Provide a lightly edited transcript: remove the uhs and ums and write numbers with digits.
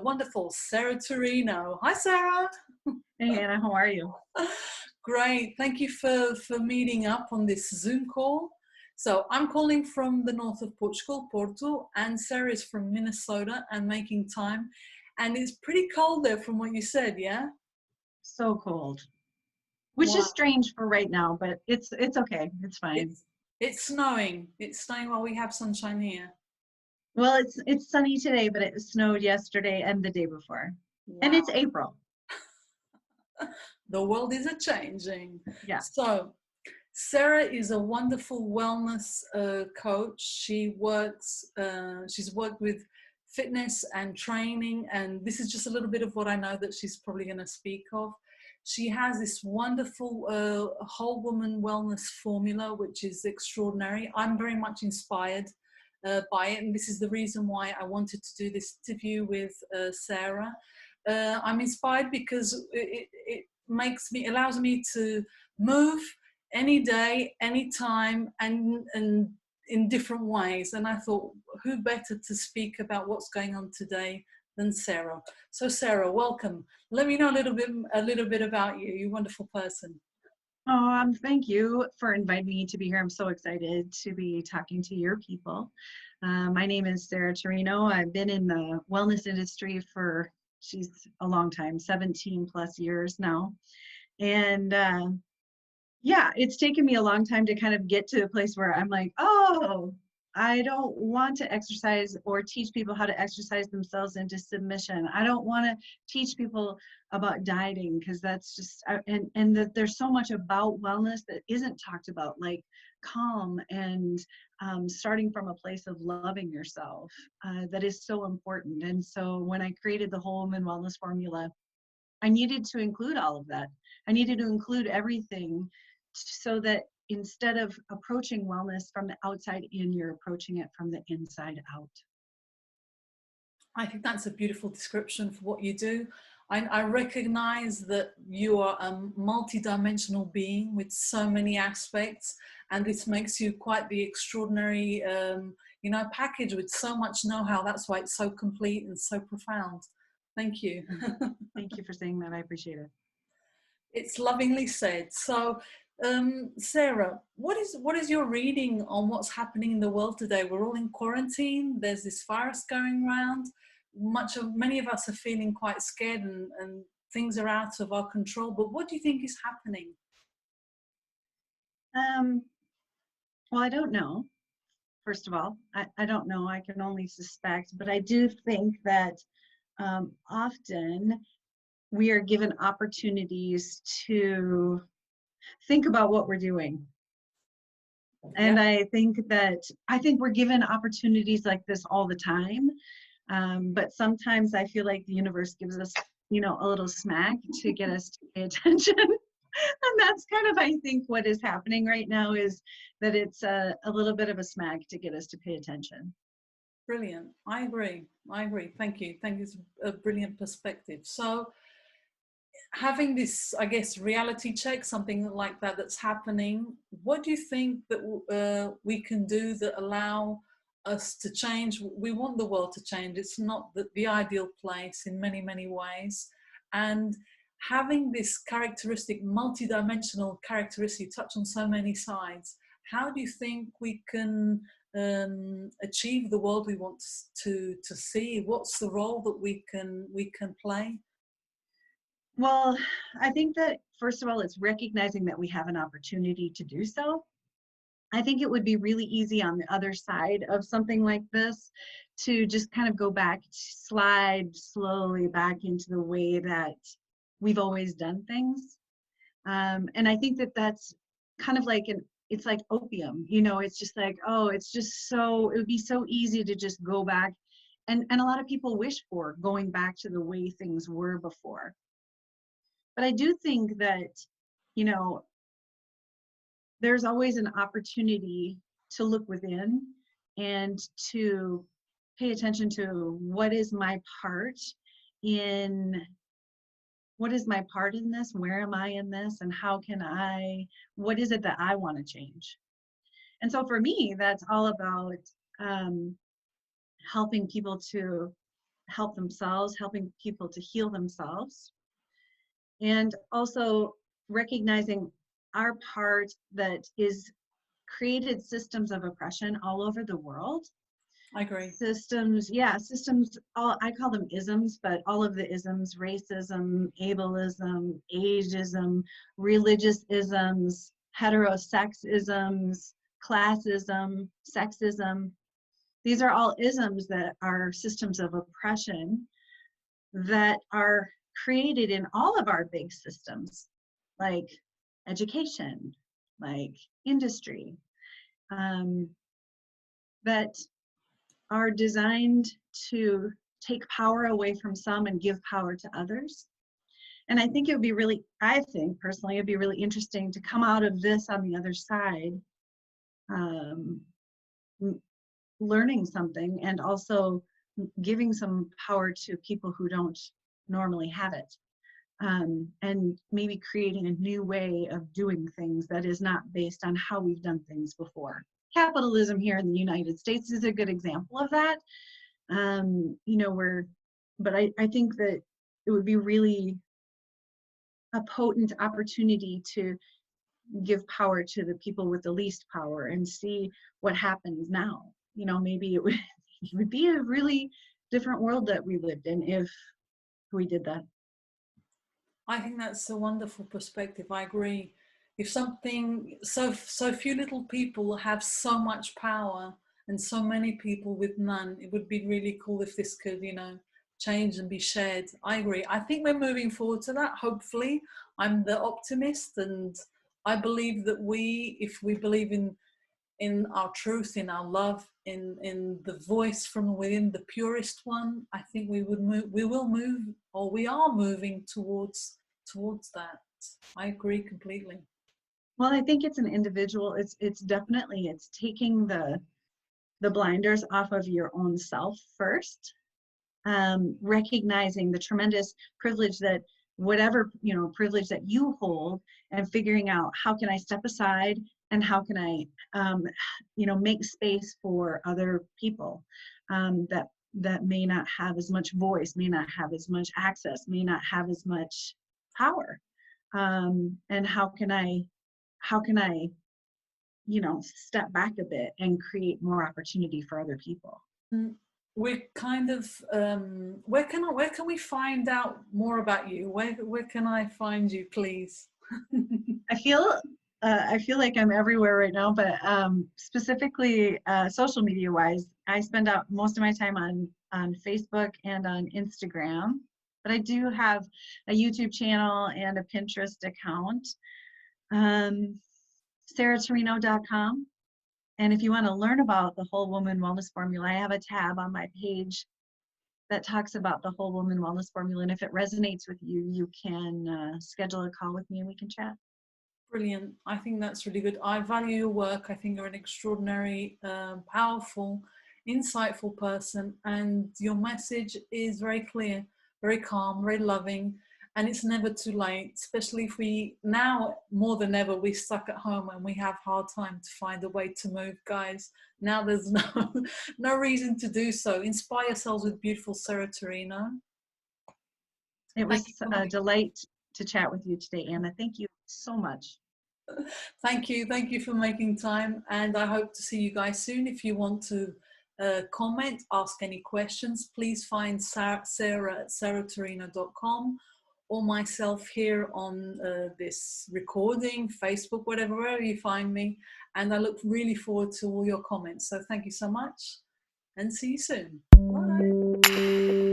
wonderful Sarah Turino. Hi, Sarah. Hey Anna, how are you? Great. Thank you for meeting up on this Zoom call. So I'm calling from the north of Portugal, Porto, and Sarah is from Minnesota and making time. And it's pretty cold there from what you said, yeah? So cold, which is Wow. strange for right now, but it's okay. It's fine. It's snowing. It's snowing while we have sunshine here. Well, it's sunny today, but it snowed yesterday and the day before. And Wow. it's April. The world is a changing. Yeah. So Sarah is a wonderful wellness coach. She's worked with fitness and training, and this is just a little bit of what I know that she's probably going to speak of. She has this wonderful whole woman wellness formula, which is extraordinary. I'm very much inspired by it, and this is the reason why I wanted to do this interview with Sarah. I'm inspired because it allows me to move any day, any time, and in different ways. And I thought, who better to speak about what's going on today than Sarah? So Sarah, welcome. Let me know a little bit about you. You're a wonderful person. Oh, thank you for inviting me to be here. I'm so excited to be talking to your people. My name is Sarah Turino. I've been in the wellness industry for, a long time, 17 plus years now. And yeah, it's taken me a long time to kind of get to a place where I'm like, oh, I don't want to exercise or teach people how to exercise themselves into submission. I don't want to teach people about dieting because that's just, and that there's so much about wellness that isn't talked about, like calm and starting from a place of loving yourself, that is so important. And so when I created the Whole Woman Wellness Formula, I needed to include all of that. I needed to include everything so that instead of approaching wellness from the outside in, you're approaching it from the inside out. I think that's a beautiful description for what you do. I recognize that you are a multi-dimensional being with so many aspects, and this makes you quite the extraordinary, package with so much know-how. That's why it's so complete and so profound. Thank you. Thank you for saying that. I appreciate it. It's lovingly said. So, Sarah, what is your reading on what's happening in the world today? We're all in quarantine. There's this virus going around. Many of us are feeling quite scared, and things are out of our control. But what do you think is happening? Well, I don't know. First of all, I don't know. I can only suspect, but I do think that often we are given opportunities to think about what we're doing. And Yeah. I think we're given opportunities like this all the time. But sometimes I feel like the universe gives us, a little smack to get us to pay attention. And that's kind of, I think, what is happening right now is that it's a little bit of a smack to get us to pay attention. Brilliant. I agree. Thank you. It's a brilliant perspective. So, having this, I guess, reality check, something like that that's happening, what do you think that we can do that allow us to change? We want the world to change. It's not the ideal place in many, many ways. And having this characteristic, multidimensional characteristic, touch on so many sides, how do you think we can achieve the world we want to see? What's the role that we can play? Well, I think that, first of all, it's recognizing that we have an opportunity to do so. I think it would be really easy on the other side of something like this to just kind of go back, slide slowly back into the way that we've always done things. And I think that that's kind of like it's like opium, it's just like, oh, it would be so easy to just go back. And a lot of people wish for going back to the way things were before. But I do think that, there's always an opportunity to look within and to pay attention to what is my part in this, where am I in this, and what is it that I want to change? And so for me, that's all about helping people to help themselves, helping people to heal themselves, and also recognizing our part that is created systems of oppression all over the world. I agree. Systems, yeah, systems, all, I call them isms, but all of the isms: racism, ableism, ageism, religious isms, heterosexisms, classism, sexism. These are all isms that are systems of oppression that are created in all of our big systems, like education, like industry, that are designed to take power away from some and give power to others. And I think it would be really, I think personally, it'd be really interesting to come out of this on the other side, um, learning something and also giving some power to people who don't normally have it. And maybe creating a new way of doing things that is not based on how we've done things before. Capitalism here in the United States is a good example of that. But I think that it would be really a potent opportunity to give power to the people with the least power and see what happens now. Maybe it would be a really different world that we lived in if we did that. I think that's a wonderful perspective. I agree. If something, so few little people have so much power and so many people with none, it would be really cool if this could, change and be shared. I agree. I think we're moving forward to that, hopefully. I'm the optimist, and I believe that if we believe in our truth, in our love, in the voice from within, the purest one, I think we will move, or we are moving towards that. I agree completely. Well, I think it's an individual, it's definitely, it's taking the blinders off of your own self first, recognizing the tremendous privilege that whatever privilege that you hold, and figuring out how can I step aside and how can I make space for other people that may not have as much voice, may not have as much access, may not have as much power, and how can I step back a bit and create more opportunity for other people. We're kind of where can we find out more about you? Where can I find you, please? I feel like I'm everywhere right now, but specifically social media wise, I spend out most of my time on Facebook and on Instagram, but I do have a YouTube channel and a Pinterest account. SarahTorino.com. And if you want to learn about the Whole Woman Wellness Formula, I have a tab on my page that talks about the Whole Woman Wellness Formula. And if it resonates with you, you can schedule a call with me and we can chat. Brilliant. I think that's really good. I value your work. I think you're an extraordinary, powerful, insightful person. And your message is very clear, very calm, very loving. And it's never too late, especially if we, now more than ever, we're stuck at home and we have hard time to find a way to move, guys. Now there's no reason to do so. Inspire yourselves with beautiful Sarah Turino. It was a delight to chat with you today, Anna. Thank you so much. Thank you for making time, and I hope to see you guys soon. If you want to comment, ask any questions, please find Sarah at sarahtorino.com, or myself here on this recording, Facebook, wherever you find me. And I look really forward to all your comments. So thank you so much, and see you soon. Bye.